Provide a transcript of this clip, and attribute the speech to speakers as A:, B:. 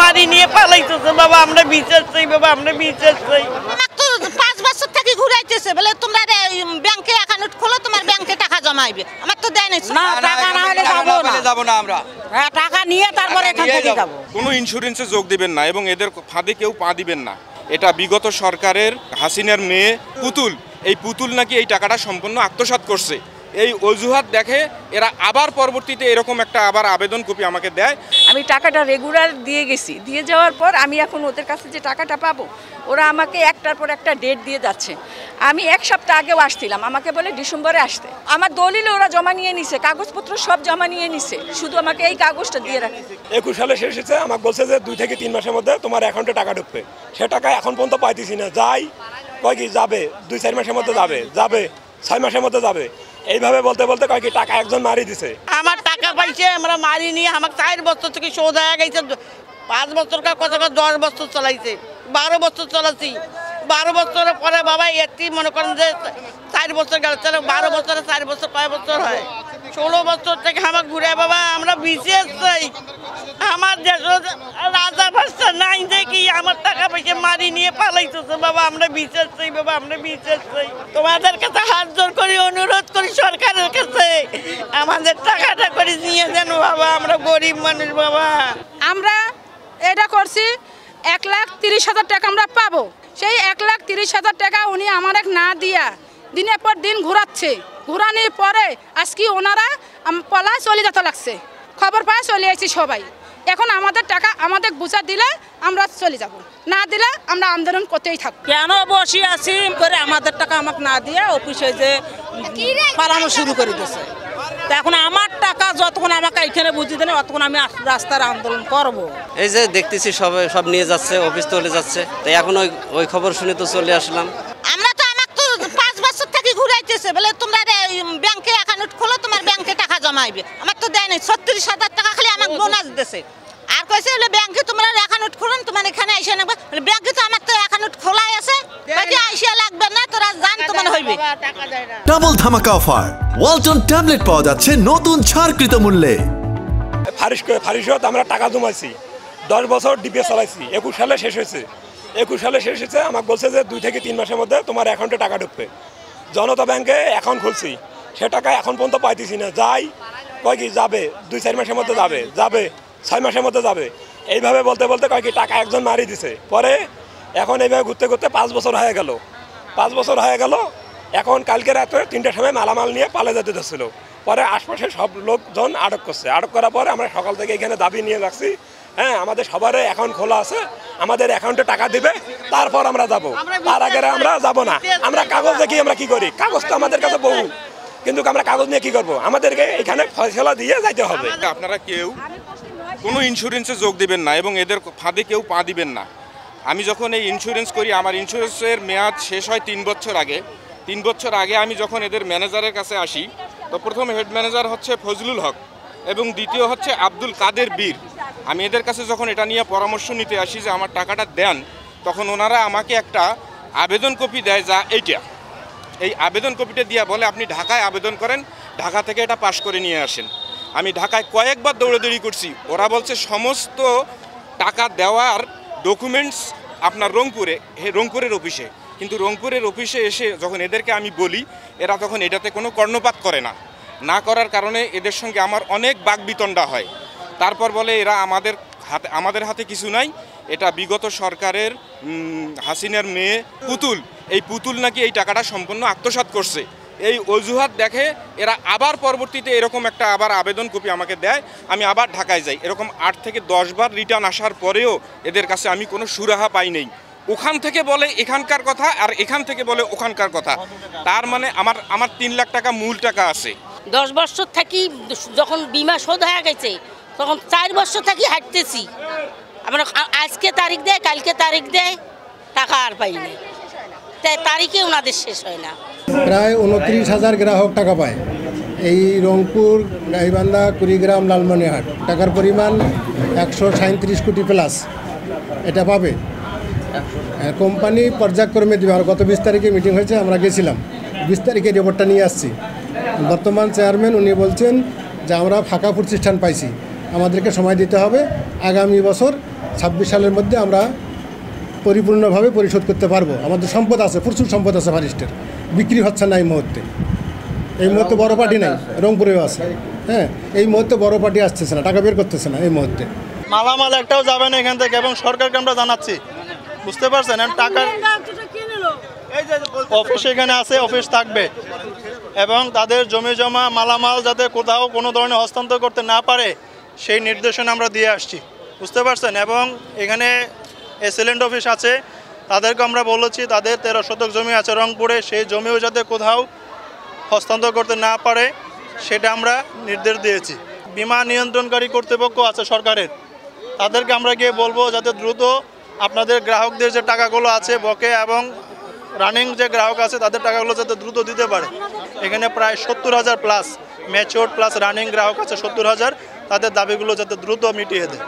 A: মারি নিয়ে পালাইতেছে বাবা। আমরা বিচার চাই বাবা, আমরা বিচার চাই।
B: 5 বছর থেকে ঘুরাইতেছে বলে তোমরা ব্যাংকে অ্যাকাউন্ট খোলো, তোমার ব্যাংকে টাকা জমাইবে। আমার তো দেয় না, টাকা না হলে
C: যাব না আমরা।
B: হ্যাঁ, টাকা নিয়ে তারপরে এখান থেকে যাব।
D: কোনো ইন্স্যুরেন্সে যোগ দিবেন না এবং এদের ফাঁদে কেউ পা দিবেন না। এটা বিগত সরকারের হাসিনার মেয়ে পুতুল, এই পুতুল নাকি এই টাকাটা সম্পূর্ণ আত্মসাৎ করছে। এই অজুহাত দেখে এরা আবার পরবর্তীতে এরকম একটা আবার আবেদন কপি আমাকে দেয়।
E: আমি টাকাটা রেগুলার দিয়ে গেছি, দিয়ে যাওয়ার পর আমি এখন ওদের কাছে যে টাকাটা পাবো, ওরা আমাকে একটার পর একটা ডেট দিয়ে যাচ্ছে। আমি 1 সপ্তাহ আগেও আসছিলাম, আমাকে বলে ডিসেম্বরে আসতে। আমার দলিলে ওরা জমা নিয়ে নিছে, কাগজপত্র সব জমা নিয়ে নিছে, শুধু আমাকে এই কাগজটা দিয়ে রাখে।
F: 21 সালে শেষ হয়েছে, আমাকে বলছে যে 2 থেকে 3 মাসের মধ্যে তোমার অ্যাকাউন্টে টাকা ঢুকবে। সে টাকা এখন পর্যন্ত পাইতেছি না। যাই কয় কি যাবে 2-4 মাসের মধ্যে যাবে 6 মাসের মধ্যে যাবে। এইভাবে বলতে বলতে কয় কি টাকা একজন মারি দিছে।
A: আমার টাকা পাইছে, আমরা মারি নিয়ে আমাকে 4 বছর থেকে শোধ হয়ে গেছে। 5 বছর কথা 10 বছর চলাইছে, 12 বছর চলাচ্ছি। 12 বছরের পরে বাবা একটি মনে করেন যে 4 বছর গেল, 12 বছরে 4 বছর কয় বছর হয়? 16 বছর থেকে আমাকে ঘুরে বাবা। আমরা বিশেষ চাই, আমার দেশ রাজা ভাষা নাই দেখি আমার টাকা পয়সা মারি নিয়ে পালাইতেছে বাবা। আমরা বিচার চাই বাবা, আমরা বিচার চাই। তোমাদের কাছে হাত জোর করি, অনুরোধ করি সরকারের কাছে আমাদের টাকাটা করে নিয়ে যান বাবা। আমরা গরিব মানুষ বাবা।
G: আমরা এটা করছি 1,30,000 টাকা আমরা পাবো। সেই 1,30,000 টাকা উনি আমার না দিয়া দিনের পর দিন ঘুরাচ্ছে। ঘুরানোর পরে আজকে ওনারা পলায় চলে যেতে লাগছে। খবর পায় চলে আসছি সবাই। এখন আমাদের টাকা আমাদের বুঝা দিলে আমরা চলে যাব, না দিলে আমরা আন্দোলন করতেই থাকবো।
B: কেন বসে আছি করে আমাদের টাকা আমাকে না দিয়ে অফিসে যে পালানো শুরু করে দিয়েছে। এখন আমার টাকা যতক্ষণ আমাকে এখানে বুঝিয়ে দেন ততক্ষণ আমি রাস্তার আন্দোলন করব।
C: এই যে দেখতেছি সব নিয়ে যাচ্ছে, অফিস চলে যাচ্ছে, তাই এখন ওই খবর শুনে তো চলে আসলাম।
B: আমরা তো আমাকে তো 5 বছর থেকে ঘুরাইতেছে বলে তোমরা ব্যাংকে অ্যাকাউন্ট খোলো, তোমার ব্যাংকে টাকা জমাইবে। আমার তো দেয় নাই। 36,000 টাকা খালি আমাকে বোনাস দিয়েছে। আর কইছে বলে ব্যাংকে তোমরা অ্যাকাউন্ট খুলুন, তোমার এখানে আইসা নেবে। ব্যাংকে তো আমার তো অ্যাকাউন্ট খোলাই আছে, বাকি আইসা লাগবে না, তোরা জান তোমার হইবে।
H: ডাবল ধামাকা অফার, ওয়ালটন ট্যাবলেট পাওয়া যাচ্ছে নতুন ছাড়কৃত মূল্যে।
F: ফারিশত আমরা টাকা জমাইছি, 10 বছর ডিপিএস চালাইছি। 21 সালে শেষ হয়েছে। আমাকে বলছে যে 2 থেকে 3 মাসের মধ্যে তোমার অ্যাকাউন্টে টাকা ঢুকবে। জনতা ব্যাংকে অ্যাকাউন্ট খুলছি, সে টাকা এখন পর্যন্ত পাইতেছি না। যাই কয় কি যাবে 2-4 মাসের মধ্যে যাবে 6 মাসের মধ্যে যাবে। এইভাবে বলতে বলতে কয় কি টাকা একজন মারি দিছে। পরে এখন এইভাবে ঘুরতে ঘুরতে 5 বছর হয়ে গেল। এখন কালকে রাতে 3টার সময় মালামাল নিয়ে পালে যেতে ধরছিল। পরে আশপাশে সব লোকজন আটক করছে। আটক করার পরে আমরা সকাল থেকে এখানে দাবি নিয়ে রাখছি, হ্যাঁ আমাদের সবার অ্যাকাউন্ট খোলা আছে, আমাদের অ্যাকাউন্টে টাকা দিবে, তারপর আমরা যাব। তার আগে আমরা যাব না। আমরা কাগজ দেখি আমরা কি করি, কাগজ তো আমাদের কাছে বহু, কিন্তু আমরা কাগজ নিয়ে কি করব? আমাদেরকে এখানে ফয়সালা দিয়ে যাইতে হবে।
D: আপনারা কেউ কোনো ইন্স্যুরেন্সে যোগ দিবেন না এবং এদের ফাঁদে কেউ পা দিবেন না। আমি যখন এই ইন্স্যুরেন্স করি, আমার ইন্স্যুরেন্সের মেয়াদ শেষ হয় 3 বছর আগে। 3 বছর আগে আমি যখন এদের ম্যানেজারের কাছে আসি, তো প্রথম হেড ম্যানেজার হচ্ছে ফজলুল হক এবং দ্বিতীয় হচ্ছে আব্দুল কাদের বীর। আমি এদের কাছে যখন এটা নিয়ে পরামর্শ নিতে আসি যে আমার টাকাটা দেন, তখন ওনারা আমাকে একটা আবেদন কপি দেয়, যা এই আবেদন কপিটা দিয়ে বলে আপনি ঢাকায় আবেদন করেন, ঢাকা থেকে এটা পাশ করে নিয়ে আসেন। আমি ঢাকায় কয়েকবার দৌড়াদৌড়ি করছি। ওরা বলছে সমস্ত টাকা দেওয়ার ডকুমেন্টস আপনার রংপুরের অফিসে। কিন্তু রংপুরের অফিসে এসে যখন এদেরকে আমি বলি, এরা তখন এটাতে কোনো কর্ণপাত করে না করার কারণে এদের সঙ্গে আমার অনেক বাকবিতণ্ডা হয়। তারপর বলে এরা আমাদের হাতে কিছু নাই, এটা বিগত সরকারের হাসিনার মেয়ে পুতুল, এই পুতুল নাকি এই টাকাটা সম্পূর্ণ আত্মসাৎ করছে। এই অজুহাত দেখে এরা আবার পরবর্তীতে এরকম একটা আবার আবেদন কপি আমাকে দেয়। আমি আবার ঢাকায় যাই। এরকম 8 থেকে 10 বার রিটার্ন আসার পরেও এদের কাছে আমি কোনো সুরাহা পাই নাই। ওখান থেকে বলে এখানকার কথা আর এখান থেকে বলে ওখানকার কথা। তার মানে আমার 3 লাখ টাকা মূল টাকা আছে।
B: 10 বছর থাকি যখন বিমা শোধ হয়ে গেছে তখন 4 বছর থাকি হাঁটতেছি। আমরা আজকে তারিখ দেয়, কালকে তারিখ দেয়, টাকা আর পাই না। তারিখে ওনাদের শেষ হয় না।
I: প্রায় 29,000 গ্রাহক টাকা পায় এই রংপুর, গাইবান্ধা, কুড়িগ্রাম, লালমনিরহাট। টাকার পরিমাণ 137 কোটি প্লাস এটা পাবে। কোম্পানি পর্যায়ক্রমে দেবে। আর গত 20 তারিখে মিটিং হয়েছে, আমরা গেছিলাম। 20 তারিখে রিপোর্টটা নিয়ে আসছি। বর্তমান চেয়ারম্যান উনি বলছেন যে আমরা ফাঁকা প্রতিষ্ঠান পাইছি, আমাদেরকে সময় দিতে হবে, আগামী বছর 26 সালের মধ্যে আমরা পরিপূর্ণভাবে পরিশোধ করতে পারবো। আমাদের সম্পদ আছে, প্রচুর সম্পদ আছে ফারিস্টের, বিক্রি হচ্ছে না এই মুহূর্তে। এই মুহূর্তে বড় পার্টি নাই, রংপুরেও আছে। হ্যাঁ, এই মুহূর্তে বড় পার্টি আসতেছে না, টাকা বের করতেছে না এই মুহূর্তে।
J: মালামাল একটাও যাবে না এখান থেকে এবং সরকারকে আমরা জানাচ্ছি, বুঝতে পারছেন। টাকার অফিস এখানে আছে, অফিস থাকবে এবং তাদের জমি জমা মালামাল যাতে কোথাও কোনো ধরনের হস্তান্তর করতে না পারে সেই নির্দেশনা আমরা দিয়ে আসছি, বুঝতে পারছেন। এবং এখানে এসিলেন্ট অফিস আছে, তাদেরকে আমরা বলেছি তাদের 13 শতক জমি আছে রংপুরে, সেই জমিও যাতে কোথাও হস্তান্তর করতে না পারে সেটা আমরা নির্দেশ দিয়েছি। বীমা নিয়ন্ত্রণকারী কর্তৃপক্ষ আছে সরকারের, তাদেরকে আমরা গিয়ে বলবো যাতে দ্রুত আপনাদের গ্রাহকদের যে টাকাগুলো আছে বকেয়া এবং রানিং যে গ্রাহক আছে তাদের টাকাগুলো যাতে দ্রুত দিতে পারে। এখানে প্রায় 70,000 প্লাস ম্যাচিওর প্লাস রানিং গ্রাহক আছে 70,000, তাদের দাবিগুলো যাতে দ্রুত মিটিয়ে দেয়।